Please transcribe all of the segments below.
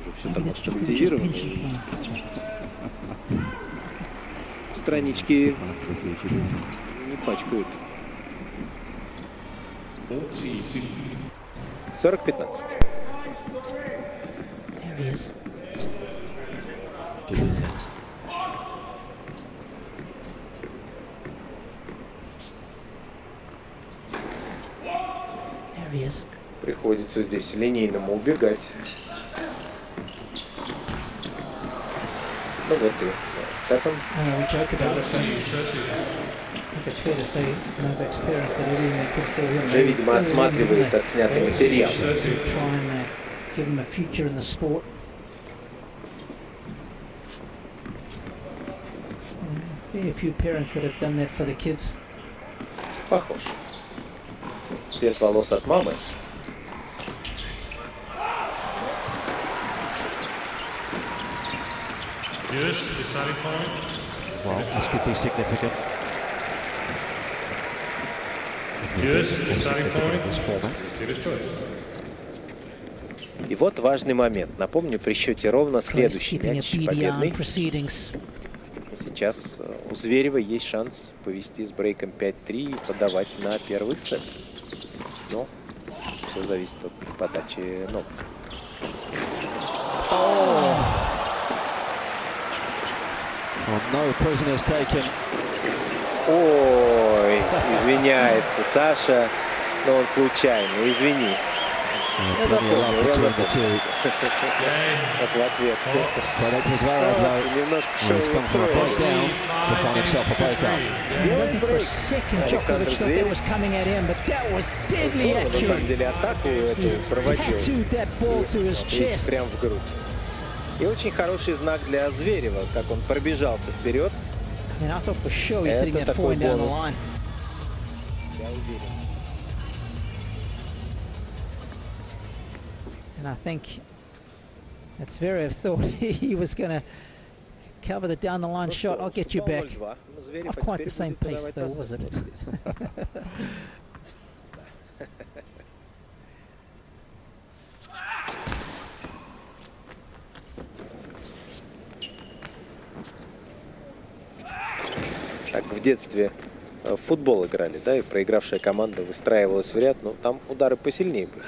уже все там автоматизировано. Странички не пачкают. 40-15. Приходится здесь линейному убегать. Ну вот и Стефан. Уже, видимо, отсматривает отснятый материал. Похож. Цвет волос от мамы. Well, this could be significant. И вот важный момент. Напомню, при счете ровно следующий мяч победный. Сейчас у Зверева есть шанс повести с брейком 5-3 и подавать на первый сет. Но все зависит от подачи Новака. No prisoners taken. Ой, извиняется Саша, но он случайно, извини. Я запомнил. Это в ответ. Немножко шоу устроил. Делает брейк. Александр Зверев. На самом деле атаку эту проводил. Прям в грудь. И очень хороший знак для Зверева, как он пробежался вперед. Это такой бонус. Я уверен. And I think that Zverev thought he was going to cover the down the line shot. I'll get you back. Not quite the same pace though, was it? Так в детстве в футбол играли, да, и проигравшая команда выстраивалась в ряд, но там удары посильнее были.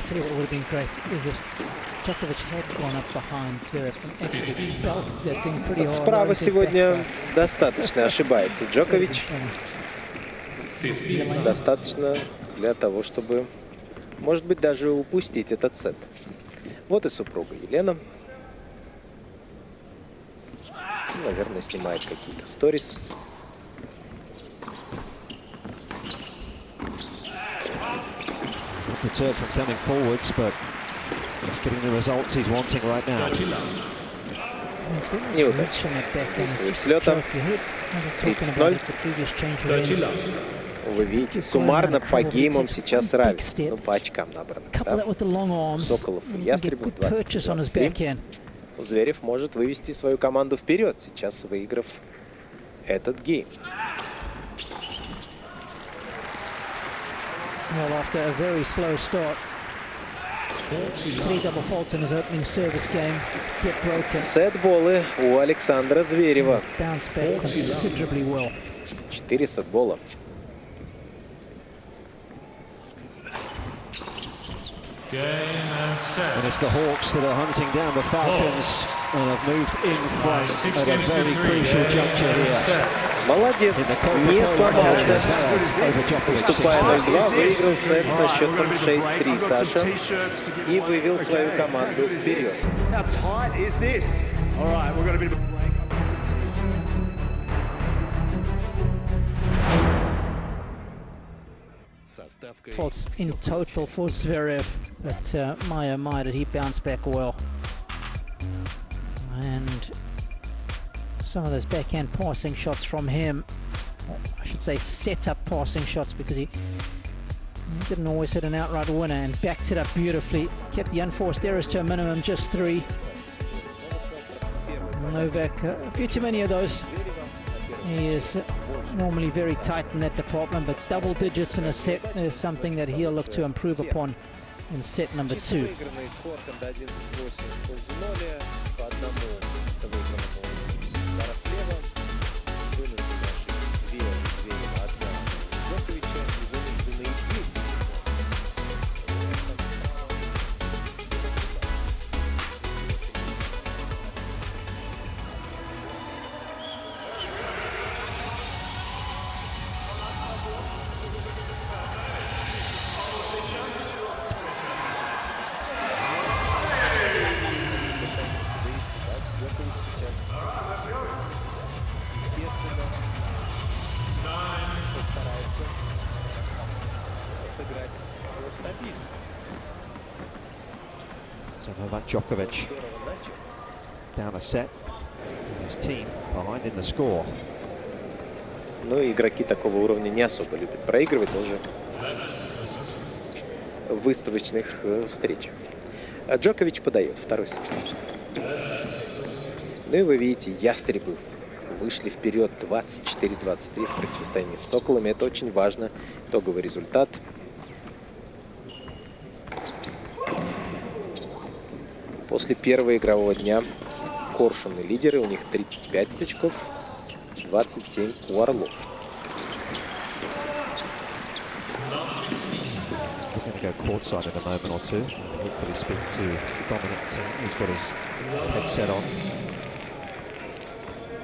I tell you what would have been great is if Djokovic had gone up behind Zverev and actually belted that thing pretty hard. Справа сегодня достаточно ошибается Джокович. Достаточно для того, чтобы, может быть, даже упустить этот сет. Вот и супруга Елена. Наверное, снимает какие-то сторис. Deterred from coming forwards, but he's getting the results he's wanting right now. Неудача. Слета 30-0. Вы видите, суммарно по геймам сейчас равенство. Ну, по очкам набрано. Да? Соколов и Ястребов 20-23. Зверев может вывести свою команду вперед, сейчас выиграв этот гейм. Well, after a very slow start, 3 double faults in his opening service game get broken. Сетболы у Александра Зверева. Bounced back considerably well. 4 сетбола. And it's the Hawks that are hunting down the Falcons and have moved in front at a very crucial juncture here. Молодец, не сломался. Уступая 0-2, выиграл сет со счетом 6-3 Саша и вывел свою команду вперед. Faults in total for Zverev, but my oh my, did he bounce back well. And some of those backhand passing shots from him, or I should say set-up passing shots, because he didn't always hit an outright winner, and backed it up beautifully, kept the unforced errors to a minimum, just 3. Novak, a few too many of those. He is normally very tight in that department, but double digits in a set is something that he'll look to improve upon in set number 2. So Novak Djokovic down a set, and his team behind in the score. Ну, игроки такого уровня не особо любят проигрывать даже в выставочных встречах. А Джокович подает второй сет. Ну и вы видите, ястребы вышли вперед 24-23 в противостоянии с соколами. Это очень важно. Итоговый результат. После первого игрового дня коршуны лидеры. У них 35 очков, 27 у орлов. We're going to go courtside in a moment or two. Hopefully speak to Dominic, who's got his headset on.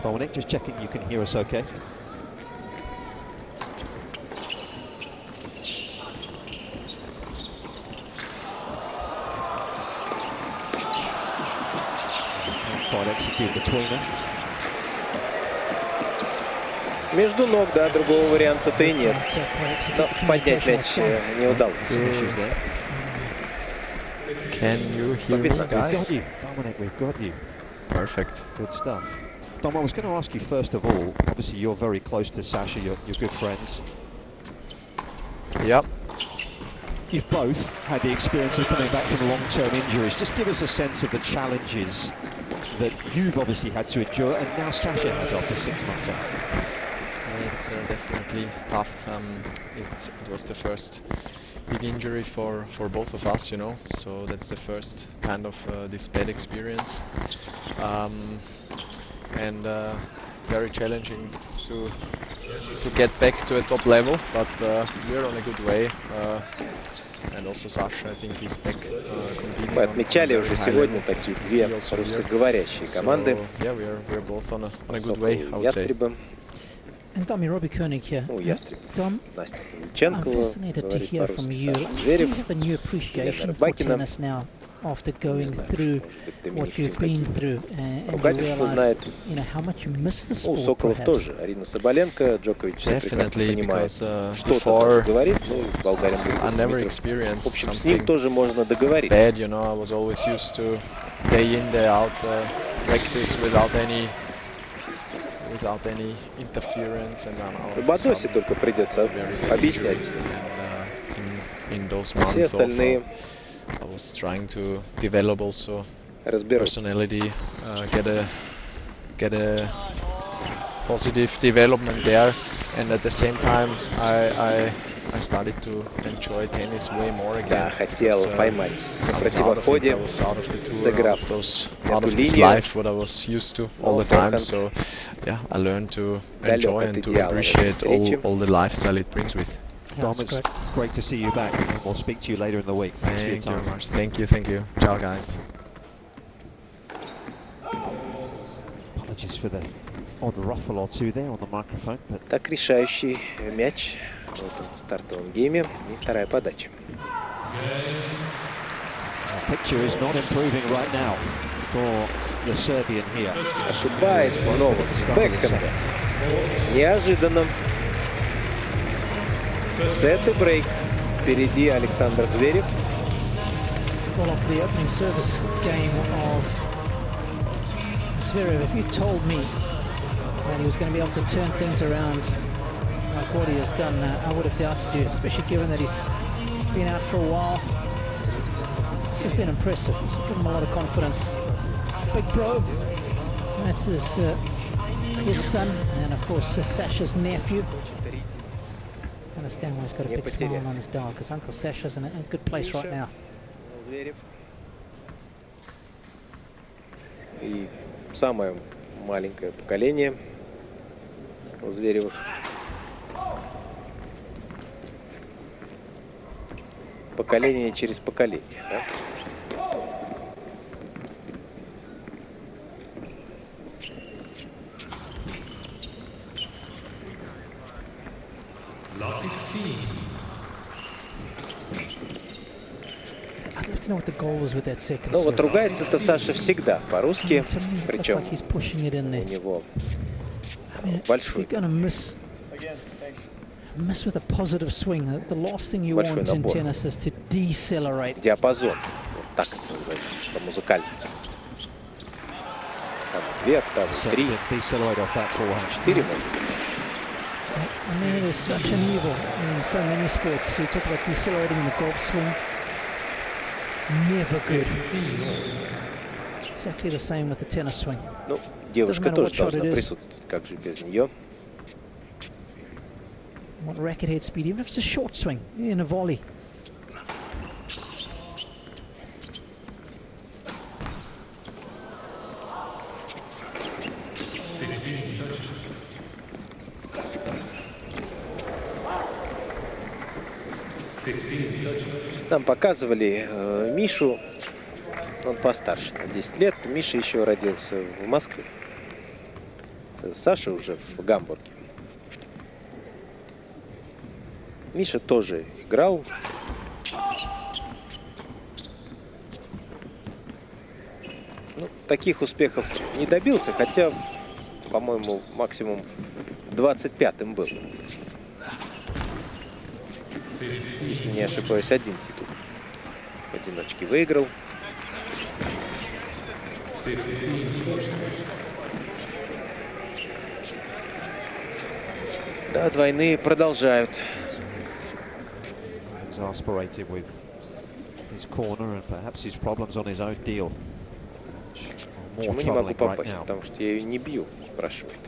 Dominic, just checking you can hear us okay. Quite execute the tweener. Между ног, да, другого варианта-то и нет. Но поднять мяч не удалось. Can you hear me, guys? We've got you, Dominic, we've got you. Perfect. Good stuff. Dom, I was going to ask you first of all, obviously you're very close to Sasha, you're good friends. Yep. You've both had the experience of coming back from long-term injuries. Just give us a sense of the challenges that you've obviously had to endure, and now Sasha has after 6 months out. It's definitely tough. It was the first big injury for both of us, you know, so that's the first kind of this bad experience. And very challenging to get back to a top level, but we're on a good way. And also Sasha, I think he's back. Мы отмечали уже сегодня такие две русскоговорящие команды. Yeah, we're both on a good way, I would say. And Dom, Robbie Koenig here. Dom, I'm fascinated to hear from you. Do you have a new appreciation for tennis now after going through what you've been through, and you realize, you know, how much you miss the sport? Соколов тоже. Арина Соболенко, Джокович прекрасно понимает, before говорит, ну, болгарин I never experienced в общем, с ним тоже можно договориться. Bad, you know, I was always used to day in, day out practice without any interference, and в Бадосе только придется объяснять. Все остальные I was trying to develop also personality, get a positive development there, and at the same time I started to enjoy tennis way more again. Да, хотел поймать на противоходе, сыграв out of this life what I was used to all the time. So yeah, I learned to enjoy and to appreciate all the lifestyle it brings with. Dom, it's great to see you back, and we'll speak to you later in the week. Thanks for your time. Very much. Thank you. Ciao, guys. Apologies for the odd ruffle or two there on the microphone. But так, решающий мяч в этом стартовом гейме и вторая подача. The picture is not improving right now for the Serbian here. Ошибается Новак с бэкхенда. Неожиданно. Сет и брейк. Впереди Александр Зверев. Well, after the opening service game of Zverev, if you told me that he was going to be able to turn things around like what he has done, I would have doubted you, especially given that he's been out for a while. This has been impressive. It's given him a lot of confidence. Big probe. That's his son, and of course Sasha's nephew. I understand why he's got a big smile on his dial, because Uncle Sasha's in a good place right now. Zverev. И самое маленькое поколение у Зверевых. Поколение через поколение, да? Ну вот ругается-то Саша всегда по-русски, причем у него большой диапазон, вот так это называется, по-музыкально. Там 2 октавы, 3, 4, может быть. I mean, it is such an evil in so many sports. You talk about decelerating in the golf swing. Never good. Exactly the same with the tennis swing. Ну, девушка тоже должна присутствовать, как же без нее. What racket head speed, even if it's a short swing in a volley. Нам показывали Мишу, он постарше, на 10 лет. Миша еще родился в Москве. Саша уже в Гамбурге. Миша тоже играл. Ну, таких успехов не добился, хотя, по-моему, максимум 25-м был. Если не ошибаюсь, 1 титул в одиночке выиграл. Да, двойные продолжают. Exasperated with his corner and perhaps his problems on his own deal. Почему не могу попасть? Потому что я ее не бью, спрашивает.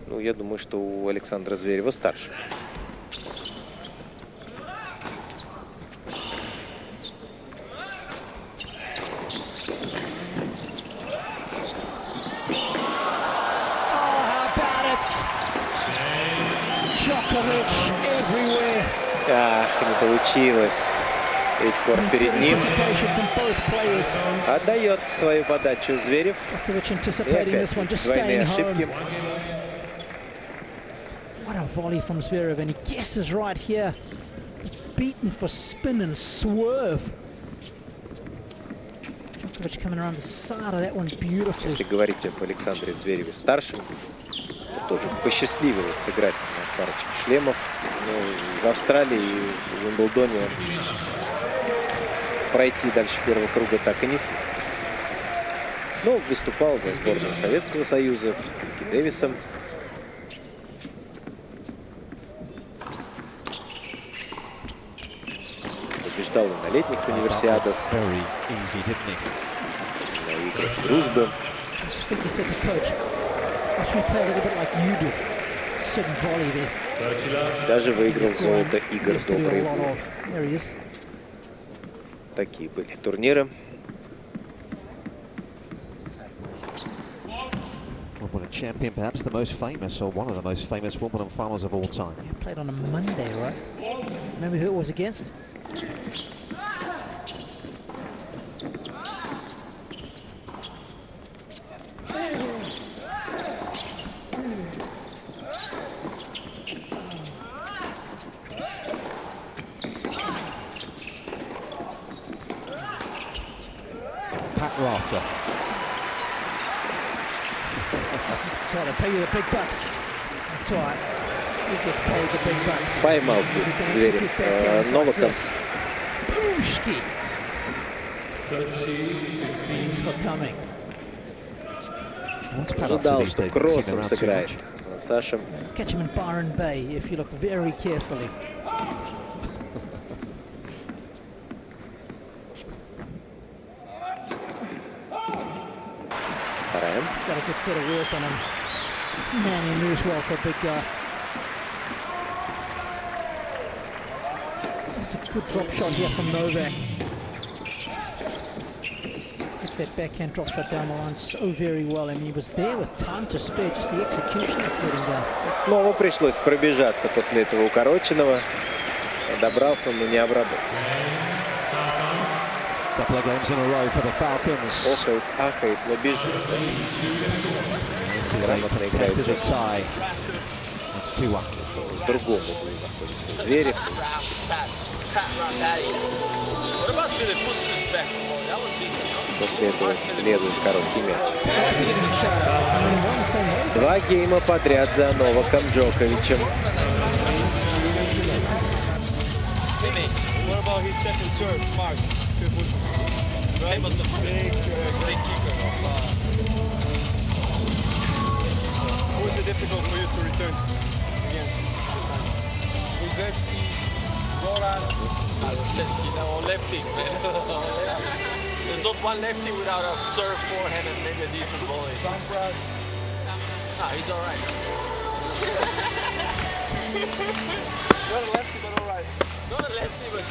Ну, я думаю, что у Александра Зверева старше. Ах, не получилось. Весь корт перед ним. Отдает свою подачу Зверев. И опять двойные ошибки. What a volley from Zverev, and he guesses right here. Beaten for spin and swerve. Djokovic coming around the side of that one beautifully. Если говорить об Александре Звереве старшем, то тоже посчастливилось сыграть на парочке шлемов. Но в Австралии и в Уимблдоне он пройти дальше первого круга так и не смог. Но выступал за сборную Советского Союза, Фрэнки Дэвисом. Побеждал и на летних универсиадах, на играх дружбы. Даже выиграл золото игр доброй воли. Такие были турниры. Well, a champion, perhaps the most famous or one of the most famous Wimbledon finals of all time. Yeah, played on a Monday, right? Remember who it was against? Rafter. That's why they pay you the big bucks. That's why he gets paid the big bucks. Поймал здесь Зверев Новака. Boomski. Thanks for coming. Ожидал, что кроссом сыграет Саша. Catch him in Byron Bay if you look very carefully. got a good set of wheels on him. Man, he moves well for a big guy. That's a good drop shot here from Novak. Gets that backhand drop shot down the line so very well. I mean, he was there with time to spare, just the execution that's let him down. Снова пришлось пробежаться после этого укороченного. Добрался, но не обработал. Couple of games in a row for the Falcons. Охает, ахает, но бежит. Грамотно играет Джокович. That's 2-1. В другом углу находится Зверев. После этого следует короткий мяч. 2 гейма подряд за Новаком Джоковичем. Same as the big kicker. Was it difficult for you to return against Zverev World? No, lefties, man. There's not one lefty without a serve, forehand, and maybe a decent volley. Sampras. Ah, he's all right. Not a lefty, but all right. Not a lefty, but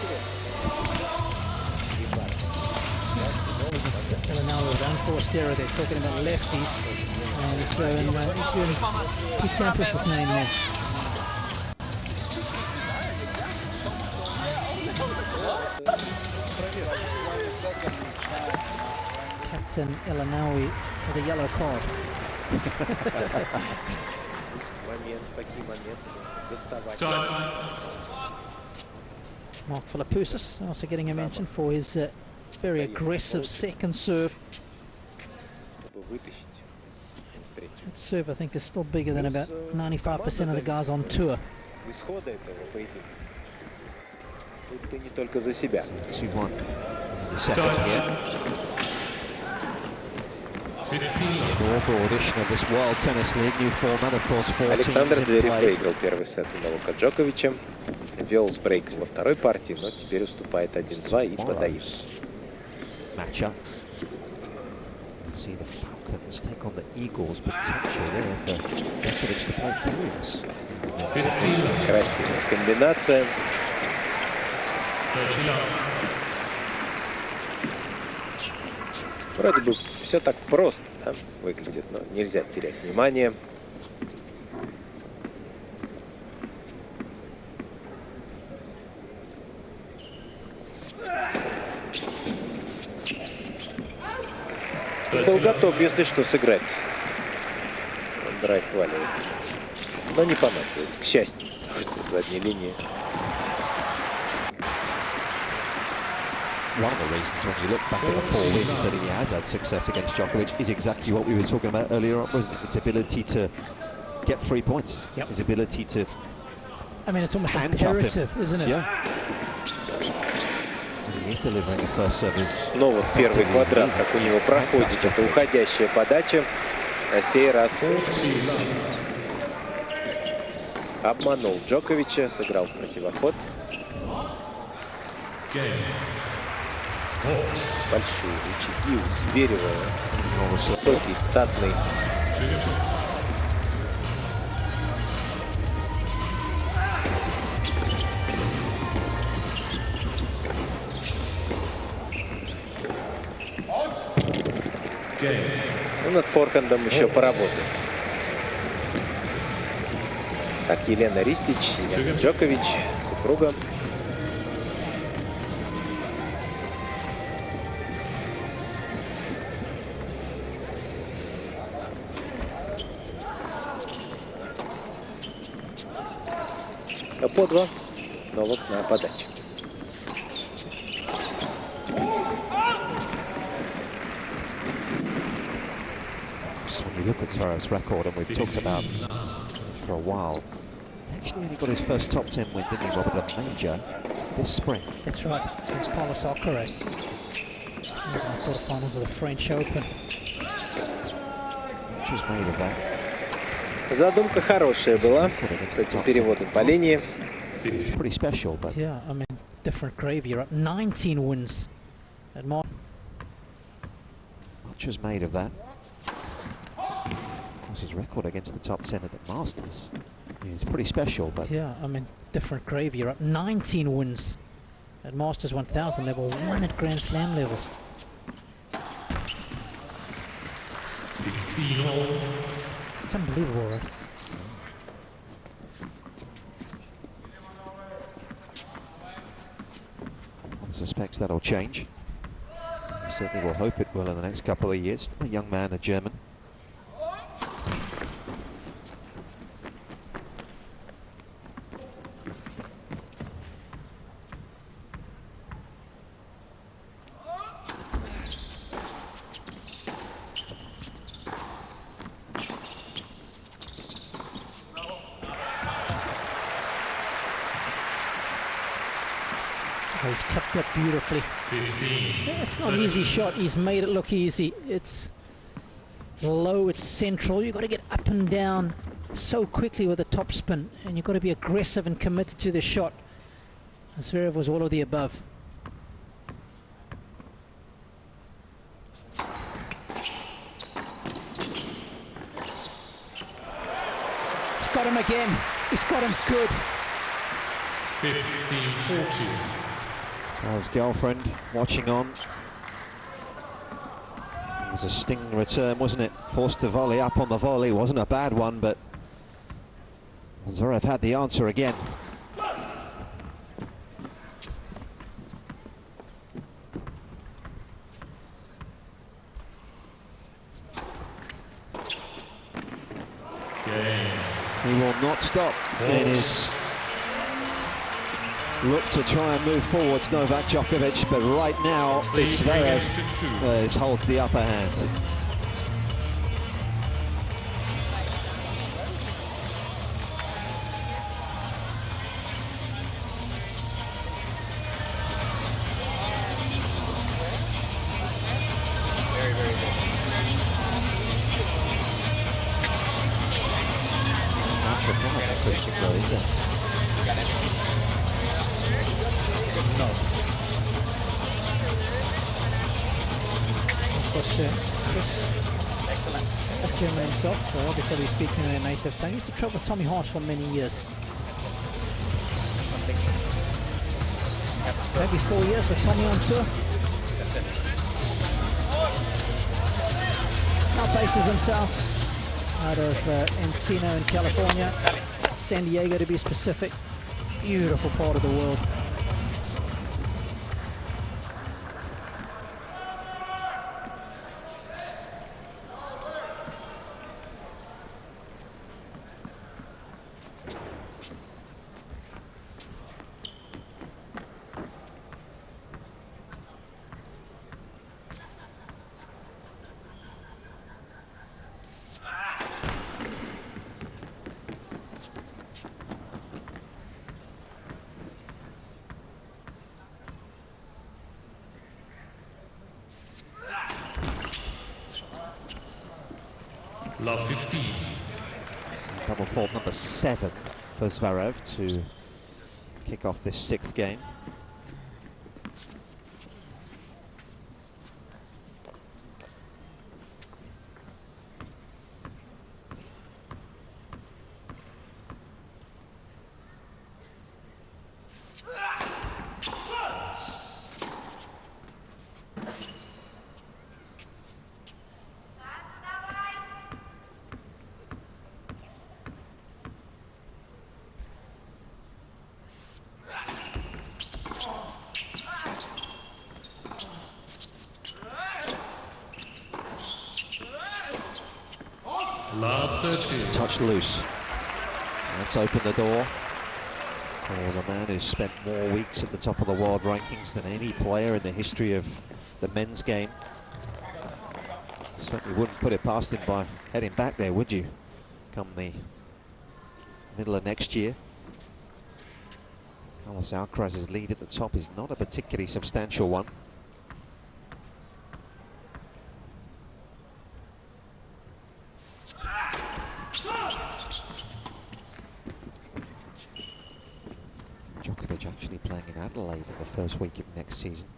Now with unforced error, they're talking about lefties. And they throw in Pete Sampras' name there. Captain Elanawi with a yellow card. Mark Philippoussis also getting a mention for his very aggressive second serve. That serve, I think, is still bigger than about 95% of the guys on tour. 2-1. The second here. Inaugural edition of this World Tennis League. New format, of course, 4 Александр teams in Зверев play. выиграл первый сет у Новака Джоковича. Вел с брейком во второй партии, но теперь уступает 1-2 и подает. Matchup. See the Falcons take on the Eagles, potential there for Djokovic to play curious. Красивая комбинация. Вроде бы все так просто, да, выглядит, но нельзя терять внимание. Был готов, если что, сыграть. Драйв валивает. Но не понадобилось, к счастью, потому что задней линии. One of the reasons when you look back at the 4 wins that he has had success against Djokovic is exactly what we were talking about earlier on, wasn't it? Its ability to get 3 points. Yep. His ability to I mean, it's almost imperative, isn't it? Yeah. He's delivering the first service. Снова в первый квадрат, как у него проходит эта уходящая подача. На сей раз обманул Джоковича, сыграл в противоход. Большие рычаги у Зверева. Высокий, статный. Ну, над форхендом еще поработает. Так, Елена Ристич, Елена Джокович, супруга. По 2. Новак на подаче. So when you look at Zverev's record, and we've talked about for a while, actually only got his first top 10 win, didn't he, Robert, the major this spring? That's right, against Carlos Alcaraz. He was in the quarterfinals of the French Open. Which was made of that. Задумка хорошая была с этим переводом по линии. It's pretty special, but Yeah, I mean, different gravy. You're up 19 wins. And more. much was made of that. His record against the top 10 at the Masters is pretty special. But yeah, I mean, different gravy. You're up 19 wins at Masters 1000 level, 1 at Grand Slam level. It's unbelievable, right? One suspects that'll change. Certainly will hope it will in the next couple of years. Still a young man, a German. He's clipped it beautifully. It's not an easy shot. He's made it look easy. It's low, it's central. You've got to get up and down so quickly with the topspin, and you've got to be aggressive and committed to the shot. Zverev was all of the above. He's got him again. He's got him good. 15-14. His girlfriend watching on. It was a sting return, wasn't it? Forced to volley up on the volley. Wasn't a bad one, but Zverev had the answer again. He will not stop in his look to try and move forwards, Novak Djokovic, but right now it's Zverev who holds the upper hand. Very, very good. It's not reply for Christian though, is it? No. Of course, Chris, a German himself, so I'll be probably speaking in their native tongue. He used to travel with Tommy Haas for many years. Maybe 4 years with Tommy on tour. That's it. Now bases himself out of Encino in California, San Diego to be specific. Beautiful part of the world. Love 15. Double fault number 7 for Zverev to kick off this 6th game. Touch loose. Let's open the door for the man who's spent more weeks at the top of the world rankings than any player in the history of the men's game. Certainly wouldn't put it past him by heading back there, would you? Come the middle of next year. Carlos Alcaraz's lead at the top is not a particularly substantial one. Djokovic actually playing in Adelaide in the first week of next season.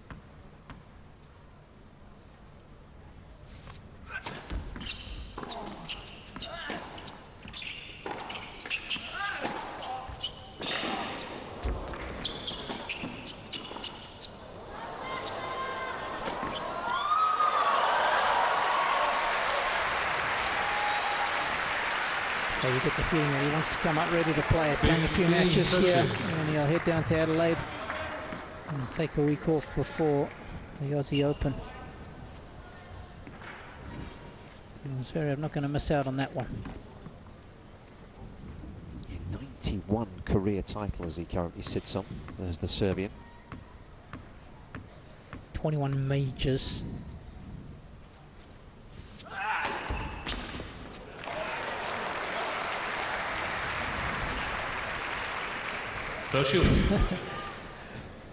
So you get the feeling that he wants to come up ready to play, playing a few matches here, and he'll head down to Adelaide and take a week off before the Aussie Open. Zverev not going to miss out on that one. 91 career titles he currently sits on. There's the Serbian. 21 majors.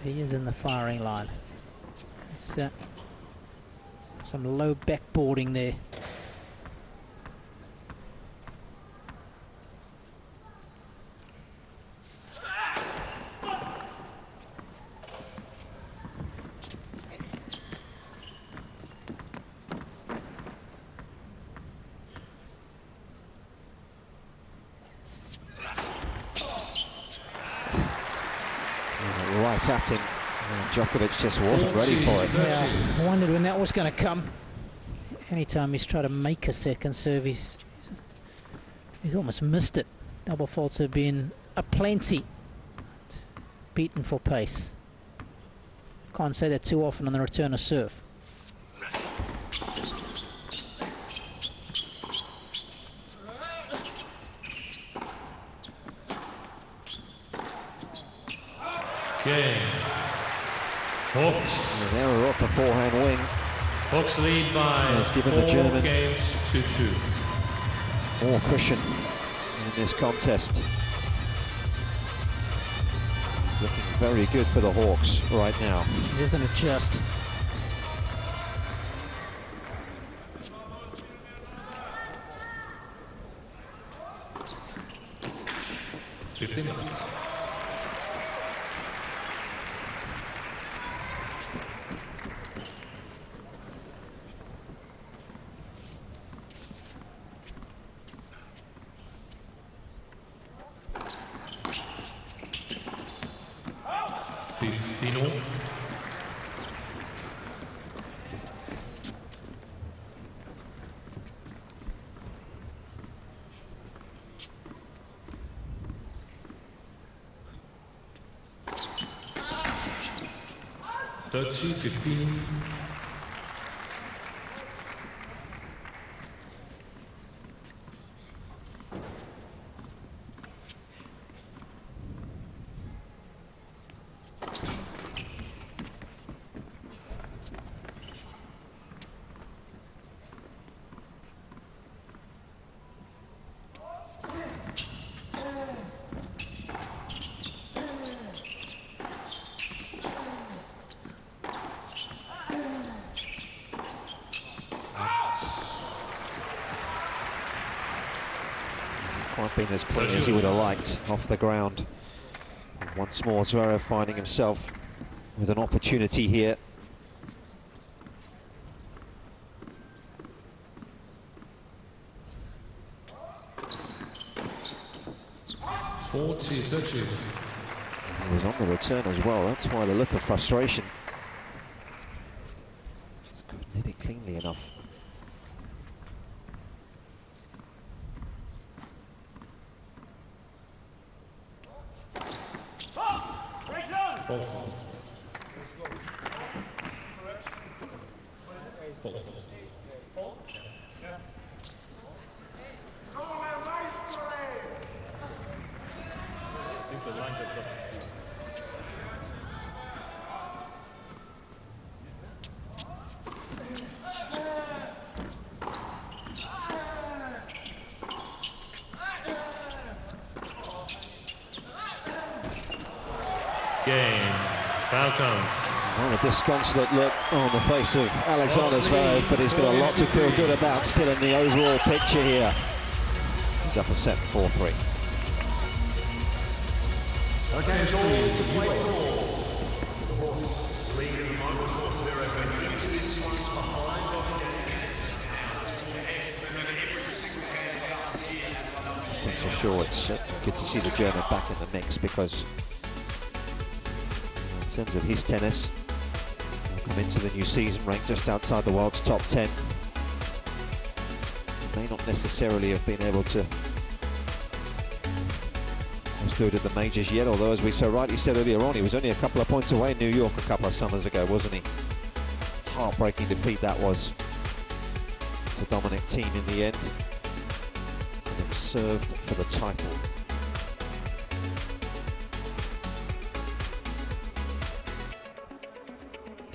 He is in the firing line. It's some low backboarding there. Right at him. Djokovic just wasn't ready for it. Yeah, I wondered when that was going to come. Anytime he's tried to make a second serve, he's almost missed it. Double faults have been aplenty. Beaten for pace. Can't say that too often on the return of serve. Game. Hawks. And now we're off the forehand wing. Hawks lead by it's given the German games to 2. More cushion in this contest. It's looking very good for the Hawks right now. Isn't it just? Quite been as clean as he would have liked off the ground. And once more, Zverev finding himself with an opportunity here. He was on the return as well. That's why the look of frustration. Just couldn't hit it cleanly enough. Game. Falcons. Well, a disconsolate look on the face of Alexander Zverev, but he's got a lot to feel good about still in the overall picture here. He's up a set 4-3. Okay, it's all to play for. The horse lead at the moment, of course, Zverev into this one behind. I think for sure it's good to see the German back in the mix, because in terms of his tennis, he'll come into the new season ranked just outside the world's top 10. He may not necessarily have been able to was doing it at the majors yet, although as we so rightly said earlier on, he was only a couple of points away in New York a couple of summers ago, wasn't he? Heartbreaking defeat that was to Dominic Thiem in the end, and then served for the title.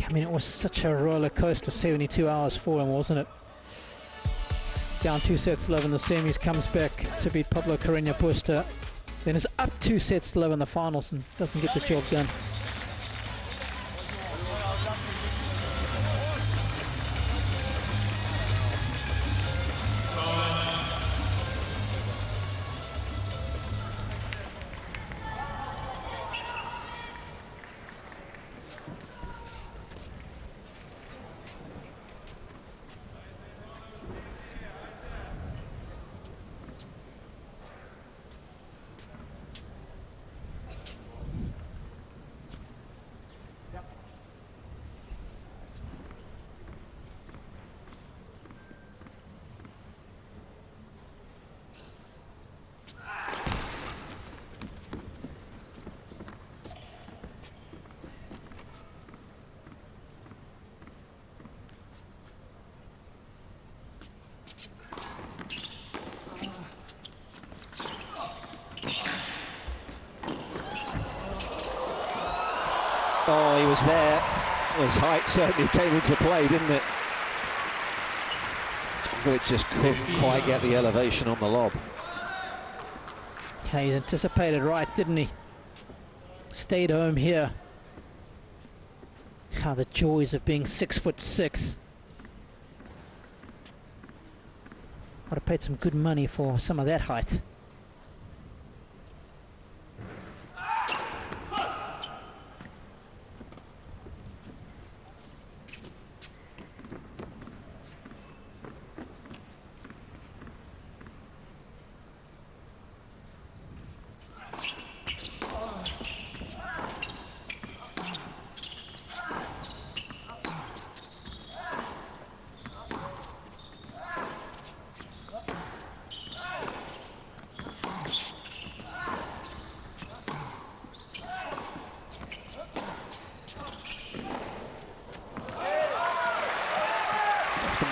I mean, it was such a roller coaster 72 hours for him, wasn't it? Down 2 sets to love in the semis, comes back to beat Pablo Carreño Busta, then is up 2 sets to love in the finals and doesn't get the job done. Oh, he was there. His height certainly came into play, didn't it? Djokovic just couldn't quite get the elevation on the lob. He anticipated right, didn't he? Stayed home here. How the joys of being 6'6". Would have paid some good money for some of that height.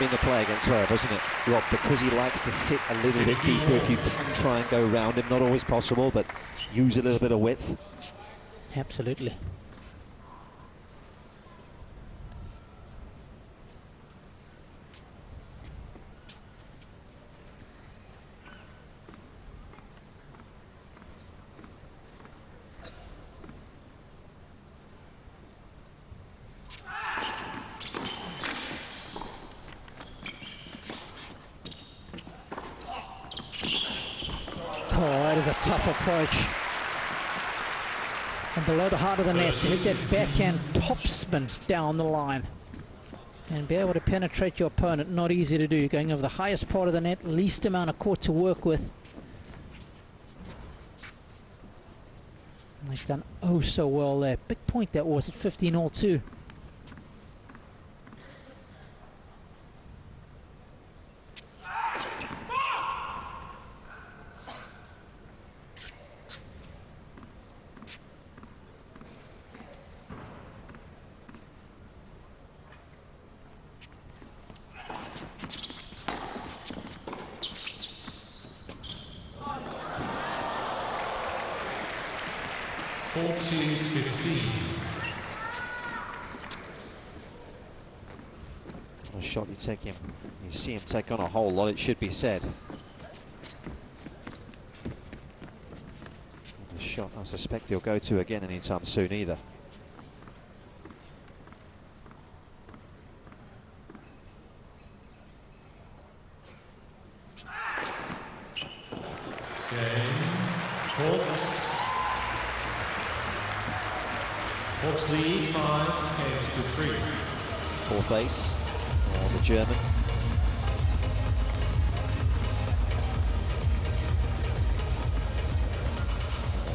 Been the play against Zverev, isn't it, Rob? Because he likes to sit a little bit deeper if you can try and go round him. Not always possible, but use a little bit of width. Absolutely. Oh, that is a tough approach. And below the heart of the net to hit that backhand topspin down the line. And be able to penetrate your opponent, not easy to do. You're going over the highest part of the net, least amount of court to work with. And they've done oh so well there. Big point that was at 15-all too. A shot you take him, you see him take on a whole lot, it should be said. A shot I suspect he'll go to again anytime soon either. Hawks lead 5 games to 3. Fourth ace for the German.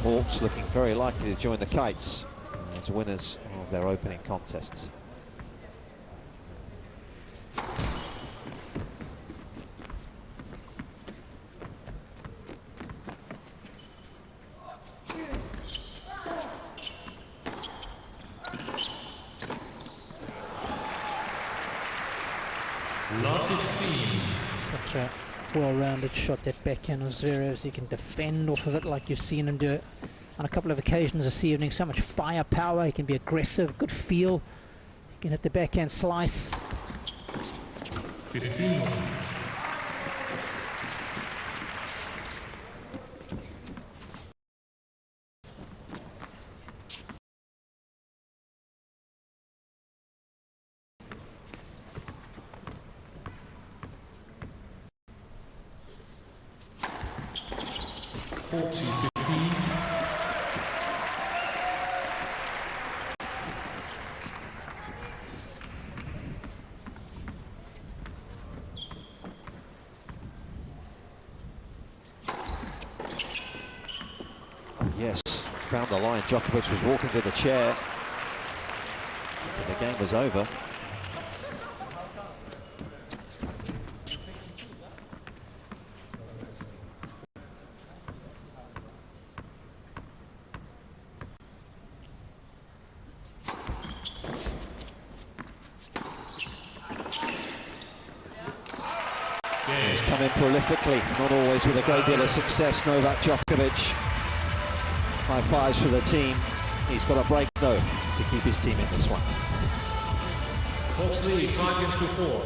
Hawks looking very likely to join the Kites as winners of their opening contests. such a well-rounded shot, that backhand of Zverev. He can defend off of it like you've seen him do it on a couple of occasions this evening. So much firepower. He can be aggressive, good feel. He can hit the backhand slice. 15. Yes, found the line. Djokovic was walking to the chair. And the game was over. He's come in prolifically, not always with a great deal of success. Novak Djokovic. High fives for the team. He's got a break though to keep his team in this one. Hawks lead 5-4.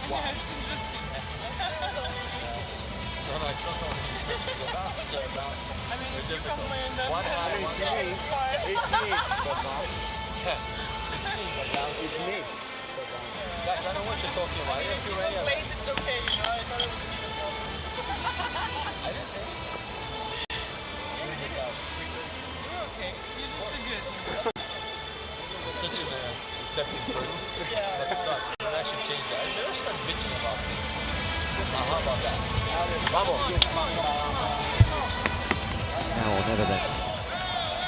Yeah, it's interesting. No, it's not only the bounces are bouncing. I mean, if you complain that... It's me, but bounces. It's me. Guys, I know what you're talking about. I didn't feel any of it. It's okay, you know? I thought it was an even problem. I didn't say anything. You're okay. You just did good. You're such an accepting person. Yeah. That sucks. I should change that. I never start bitching about things. How about that? Vamos. Now or never then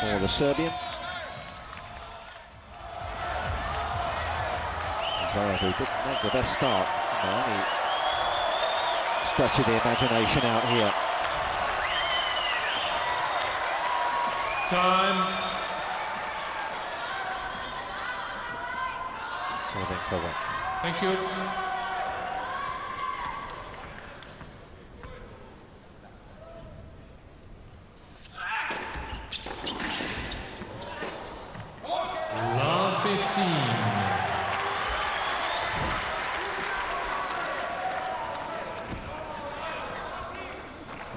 for the Serbian. Zverev, who didn't make the best start. Any stretch of the imagination out here. Time. Serving for one. Thank you. Love 15.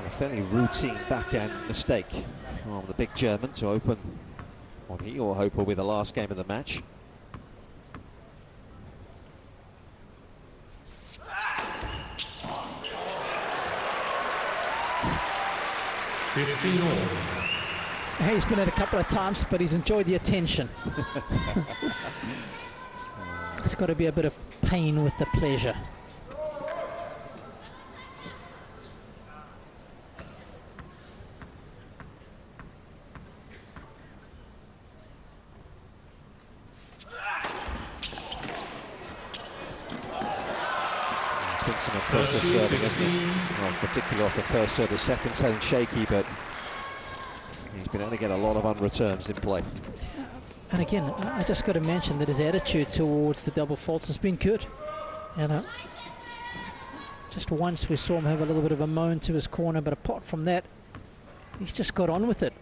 A fairly routine backhand mistake from the big German to open what he or hope will be the last game of the match. Hey, he's been at a couple of times, but he's enjoyed the attention. It's got to be a bit of pain with the pleasure. It's been some impressive serving, hasn't it? Well, particularly off the first serve, the second sounds shaky, but he's been able to get a lot of unreturns in play. And again, I just got to mention that his attitude towards the double faults has been good. And just once we saw him have a little bit of a moan to his corner, but apart from that, he's just got on with it.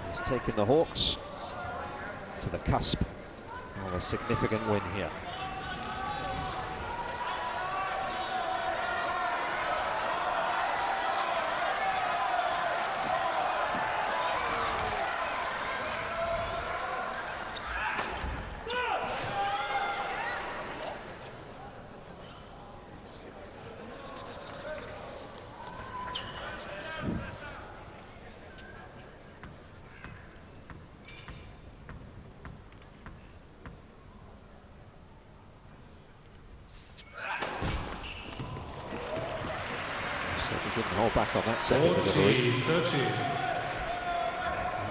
He's taken the Hawks to the cusp of a significant win here. hold back on that second delivery.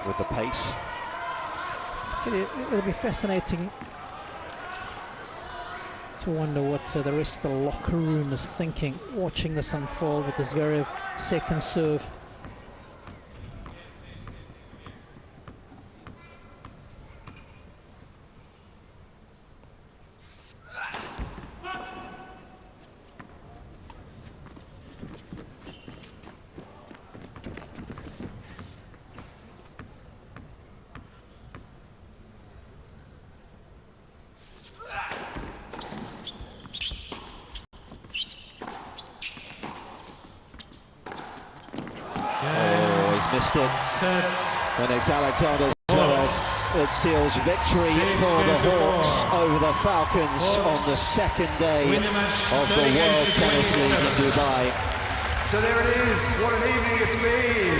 With the pace. I tell you, it'll be fascinating to wonder what the rest of the locker room is thinking, watching this unfold with the Zverev second serve. Missed it. The next Alexander Zverev, it seals victory for the Hawks over the Falcons on the second day of the World Tennis League in Dubai. So there it is, what an evening it's been.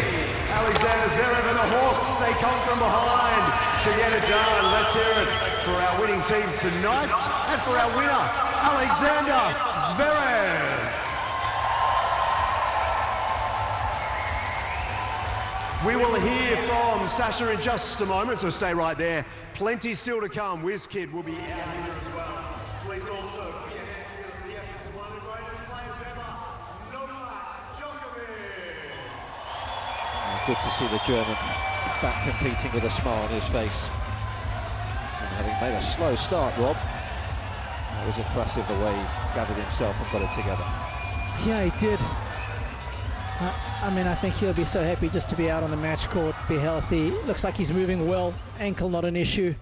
Alexander Zverev and the Hawks, they come from behind to get it done. Let's hear it for our winning team tonight and for our winner, Alexander Zverev. We will hear from Sasha in just a moment, so stay right there. Plenty still to come. WizKid will be out here as well. Please also put your hands together for the efforts of one of the greatest players ever, Novak Djokovic. Good to see the German back competing with a smile on his face. And having made a slow start, Rob, it was impressive the way he gathered himself and got it together. Yeah, he did. I mean, I think he'll be so happy just to be out on the match court, be healthy. Looks like he's moving well. Ankle not an issue.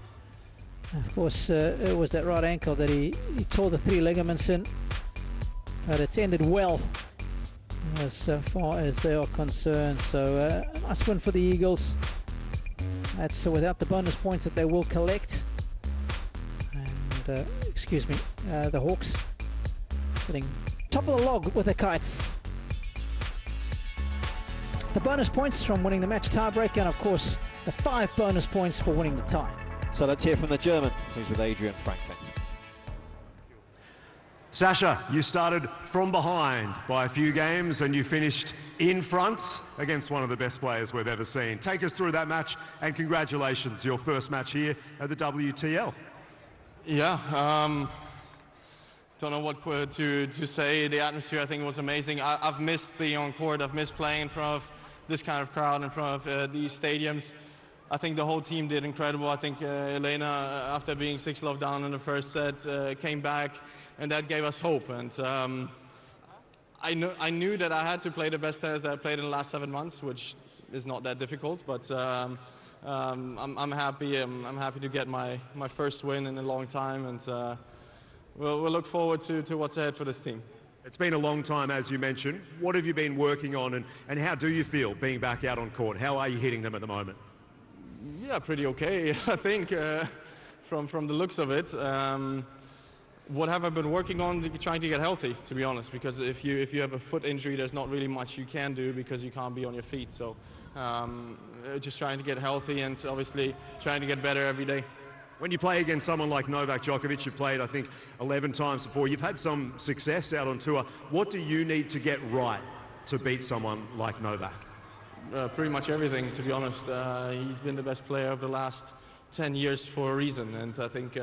Of course, it was that right ankle that he tore the 3 ligaments in. But it's ended well as far as they are concerned. So a nice win for the Eagles. That's without the bonus points that they will collect. And, excuse me, the Hawks sitting top of the log with the Kites. The bonus points from winning the match tiebreak, and of course the 5 bonus points for winning the tie. So let's hear from the German, who's with Adrian Franklin. Sasha, you started from behind by a few games and you finished in front against one of the best players we've ever seen. Take us through that match, and congratulations, your first match here at the WTL. Yeah, don't know what to say. The atmosphere, I think, was amazing. I've missed being on court. I've missed playing in front of this kind of crowd, in front of these stadiums. I think the whole team did incredible. I think Elena, after being 6-love down in the first set, came back, and that gave us hope. And I knew that I had to play the best tennis that I played in the last 7 months, which is not that difficult. But I'm happy. I'm happy to get my first win in a long time, and we'll look forward to what's ahead for this team. It's been a long time, as you mentioned. What have you been working on, and how do you feel being back out on court? How are you hitting them at the moment? Yeah, pretty okay, I think, from the looks of it. What have I been working on? Trying to get healthy, to be honest, because if you have a foot injury, there's not really much you can do because you can't be on your feet. So just trying to get healthy, and obviously trying to get better every day. When you play against someone like Novak Djokovic, you've played, I think, 11 times before. You've had some success out on tour. What do you need to get right to beat someone like Novak? Pretty much everything, to be honest. He's been the best player of the last 10 years for a reason, and I think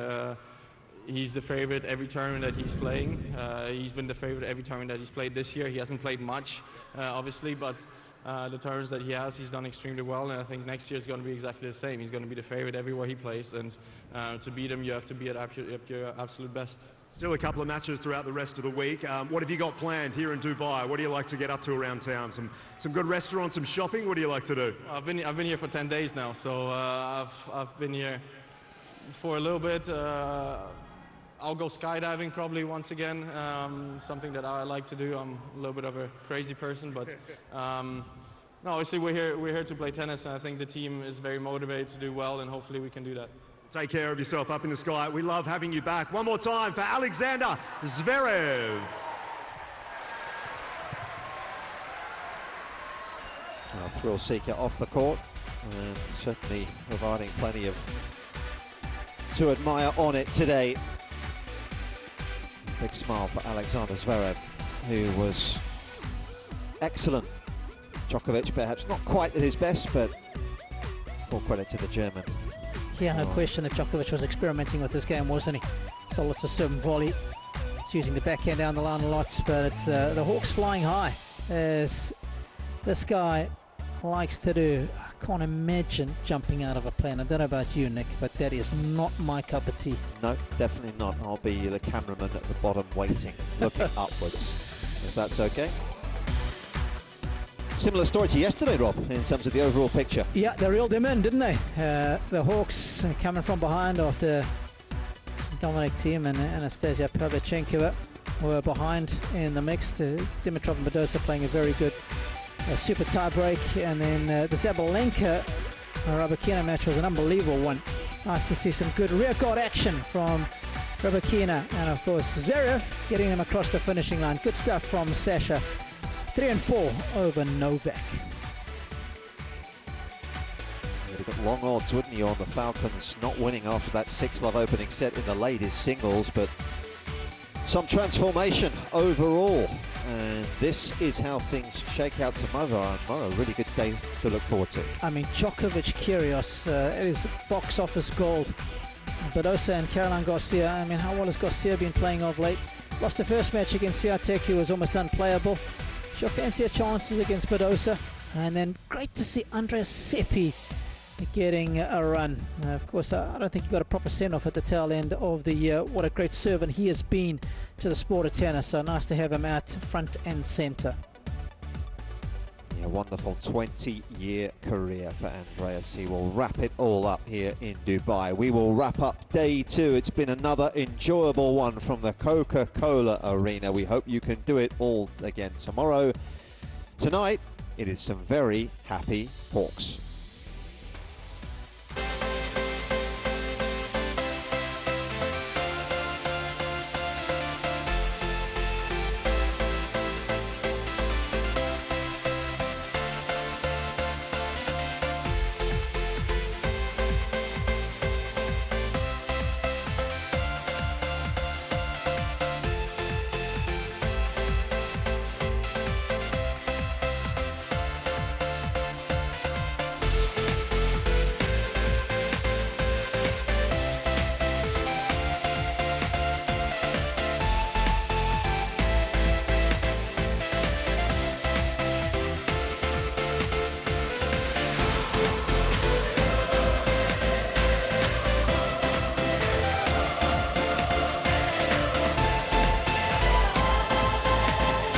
he's the favorite every tournament that he's playing. He's been the favorite every tournament that he's played this year. He hasn't played much, obviously, but the tournaments that he has, he's done extremely well, and I think next year is going to be exactly the same. He's going to be the favorite everywhere he plays, and to beat him, you have to be at your absolute best. Still a couple of matches throughout the rest of the week. What have you got planned here in Dubai? What do you like to get up to around town? Some good restaurants, some shopping? What do you like to do? I've been here for 10 days now, so I've been here for a little bit. I'll go skydiving probably once again, something that I like to do. I'm a little bit of a crazy person, but no, obviously we're here to play tennis, and I think the team is very motivated to do well, and hopefully we can do that. Take care of yourself up in the sky. We love having you back. One more time for Alexander Zverev. A thrill seeker off the court, and certainly providing plenty to admire on it today. Big smile for Alexander Zverev, who was excellent Djokovic perhaps not quite at his best, but full credit to the German. Yeah, no question that Djokovic was experimenting with this game, wasn't he? So lots of serve and volley. It's using the backhand down the line a lot, but it's the Hawks flying high, as this guy likes to do. I can't imagine jumping out of a plane. I don't know about you, Nick, but that is not my cup of tea. No, definitely not. I'll be the cameraman at the bottom waiting, looking upwards, if that's okay. Similar story to yesterday, Rob, in terms of the overall picture. Yeah, they reeled him in, didn't they? The Hawks coming from behind after Dominic Thiem and Anastasia Pavlyuchenkova were behind in the mix. Dimitrov and Badosa playing a very good super tie break, and then the Zabalenka-Rybakina match was an unbelievable one. Nice to see some good rear guard action from Rybakina, and of course Zverev getting him across the finishing line. Good stuff from Sasha. 3-4 over Novak. You'd have got long odds, wouldn't you, on the Falcons not winning after that 6-love opening set in the ladies singles, but some transformation overall. And this is how things shake out tomorrow. A really good day to look forward to. I mean, Djokovic Kyrgios, it is box office gold. Badosa and Caroline Garcia, I mean, how well has Garcia been playing of late? Lost the first match against Swiatek, who was almost unplayable. She'll fancy her chances against Badosa. And then great to see Andreas Seppi getting a run. Of course, I don't think he got a proper send-off at the tail end of the year. What a great servant he has been to the sport of tennis. So nice to have him out front and centre. Yeah, wonderful 20-year career for Andreas. He will wrap it all up here in Dubai. We will wrap up day 2. It's been another enjoyable one from the Coca-Cola Arena. We hope you can do it all again tomorrow. Tonight, it is some very happy Hawks.